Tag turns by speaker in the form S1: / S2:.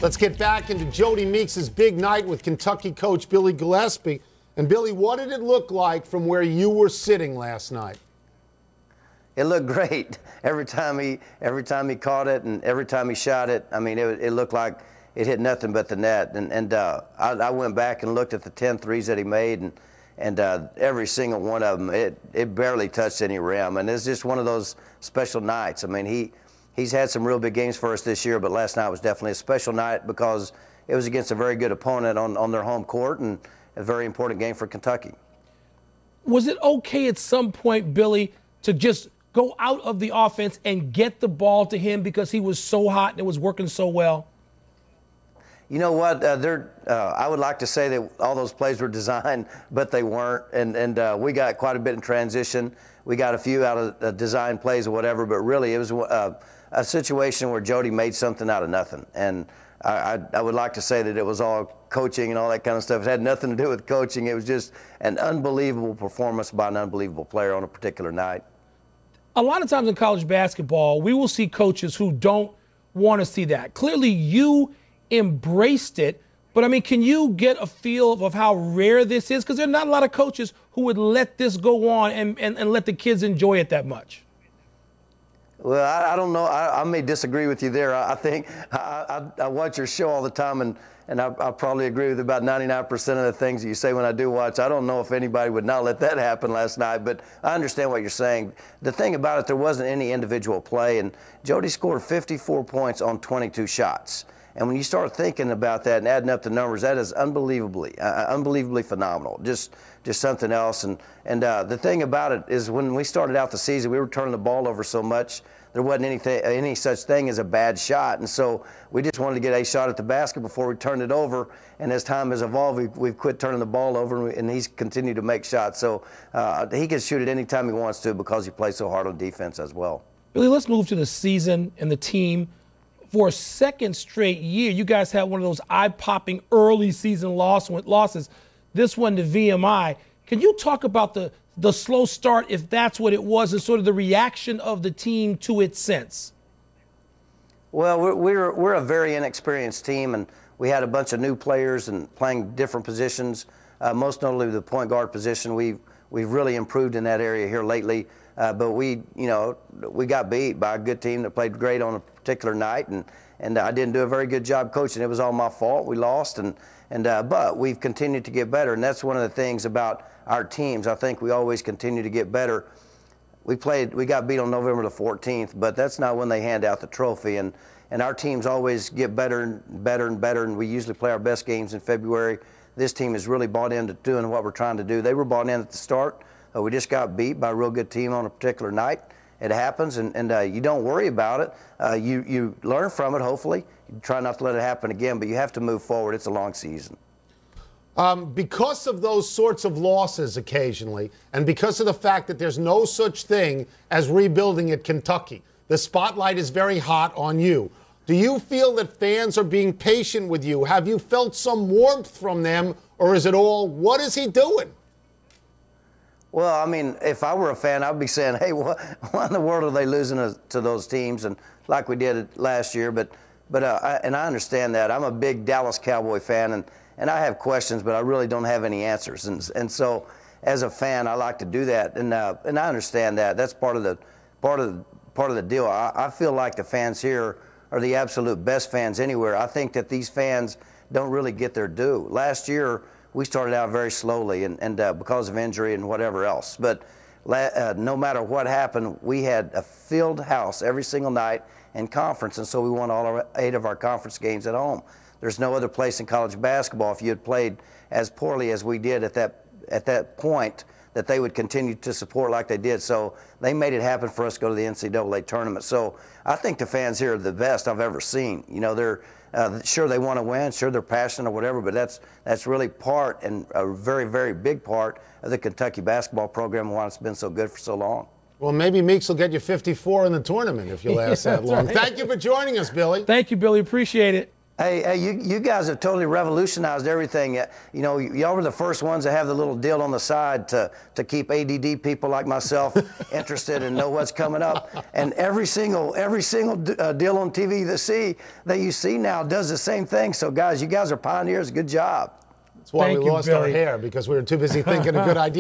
S1: Let's get back into Jodie Meeks' big night with Kentucky coach Billy Gillispie. And Billy, what did it look like from where you were sitting last night?
S2: It looked great. Every time he caught it and every time he shot it, I mean, it looked like it hit nothing but the net. And I went back and looked at the 10 threes that he made, and every single one of them, it barely touched any rim. And it's just one of those special nights. I mean, he's had some real big games for us this year, but last night was definitely a special night because it was against a very good opponent on their home court and a very important game for Kentucky.
S3: Was it okay at some point, Billy, to just go out of the offense and get the ball to him because he was so hot and it was working so well?
S2: You know what? I would like to say that all those plays were designed, but they weren't. And we got quite a bit in transition. We got a few out of design plays or whatever, but really it was a situation where Jodie made something out of nothing. And I would like to say that it was all coaching and all that kind of stuff. It had nothing to do with coaching. It was just an unbelievable performance by an unbelievable player on a particular night.
S3: A lot of times in college basketball, we will see coaches who don't want to see that. Clearly, you embraced it, but I mean, can you get a feel of how rare this is? Because there are not a lot of coaches who would let this go on and let the kids enjoy it that much.
S2: Well, I don't know. I may disagree with you there. I think I watch your show all the time, and I probably agree with about 99% of the things that you say when I do watch. I don't know if anybody would not let that happen last night, but I understand what you're saying. The thing about it, there wasn't any individual play, and Jodie scored 54 points on 22 shots. And when you start thinking about that and adding up the numbers, that is unbelievably phenomenal. Just something else. And the thing about it is, when we started out the season, we were turning the ball over so much, there wasn't any such thing as a bad shot. And so we just wanted to get a shot at the basket before we turned it over. And as time has evolved, we've quit turning the ball over, and he's continued to make shots. So he can shoot it any time he wants to because he plays so hard on defense as well.
S3: Billy, let's move to the season and the team. For a second straight year, you guys had one of those eye-popping early season losses. This one to VMI. Can you talk about the slow start, if that's what it was, and sort of the reaction of the team to it since?
S2: Well, we're a very inexperienced team, and we had a bunch of new players and playing different positions. Most notably the point guard position. We've really improved in that area here lately. But we got beat by a good team that played great on a particular night, and I didn't do a very good job coaching. It was all my fault. We lost, but we've continued to get better, and that's one of the things about our teams. I think we always continue to get better. We got beat on November the 14th, but that's not when they hand out the trophy, and our teams always get better and better and better, and we usually play our best games in February. This team has really bought into doing what we're trying to do. They were bought in at the start. We just got beat by a real good team on a particular night. It happens, and you don't worry about it. You learn from it, hopefully. You try not to let it happen again, but you have to move forward. It's a long season.
S1: Because of those sorts of losses occasionally, and because of the fact that there's no such thing as rebuilding at Kentucky, the spotlight is very hot on you. Do you feel that fans are being patient with you? Have you felt some warmth from them, or is it all, what is he doing?
S2: Well, I mean, if I were a fan, I'd be saying, hey, why in the world are they losing to those teams, and like we did last year? But I understand that. I'm a big Dallas Cowboy fan, and I have questions, but I really don't have any answers. And so, as a fan, I like to do that, and I understand that. That's part of the deal. I feel like the fans here are the absolute best fans anywhere. I think that these fans don't really get their due. Last year, we started out very slowly and because of injury and whatever else. But no matter what happened, we had a filled house every single night in conference, and so we won all 8 of our conference games at home. There's no other place in college basketball, if you had played as poorly as we did at that point, that they would continue to support like they did. So they made it happen for us to go to the NCAA tournament. So I think the fans here are the best I've ever seen. You know, they're sure they want to win, sure they're passionate or whatever, but that's really part, and a very, very big part of the Kentucky basketball program and why it's been so good for so long.
S1: Well, maybe Meeks will get you 54 in the tournament if you last that long.
S3: Right.
S1: Thank you for joining us, Billy.
S3: Thank you, Billy. Appreciate it.
S2: Hey, you guys have totally revolutionized everything. You know, y'all were the first ones to have the little deal on the side to keep ADD people like myself interested and know what's coming up. And every single deal on TV that you see now does the same thing. So, guys, you guys are pioneers. Good job.
S1: That's why
S3: Thank
S1: we
S3: you,
S1: lost our
S3: Billy.
S1: hair, because we were too busy thinking of good ideas.